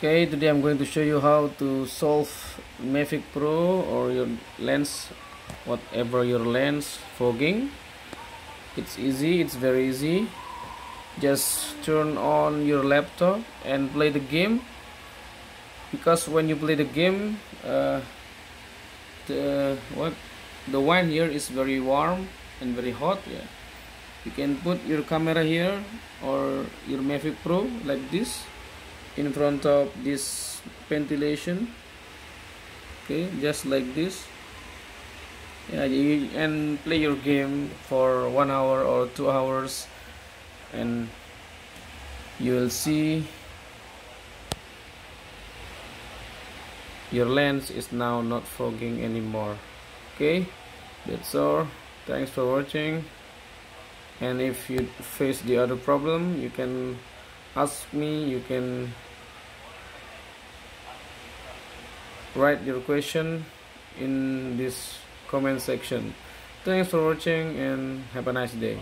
Okay, today I'm going to show you how to solve Mavic Pro or your lens, whatever your lens fogging. It's easy, it's very easy. Just turn on your laptop and play the game, because when you play the game, the wine here is very warm and very hot. Yeah, you can put your camera here or your Mavic Pro like this in front of this ventilation. Okay, just like this. Yeah, you and play your game for 1 hour or 2 hours, and you will see your lens is now not fogging anymore. Okay, that's all. Thanks for watching, and if you face the other problem, you can ask me, you can write your question in this comment section. Thanks for watching and have a nice day.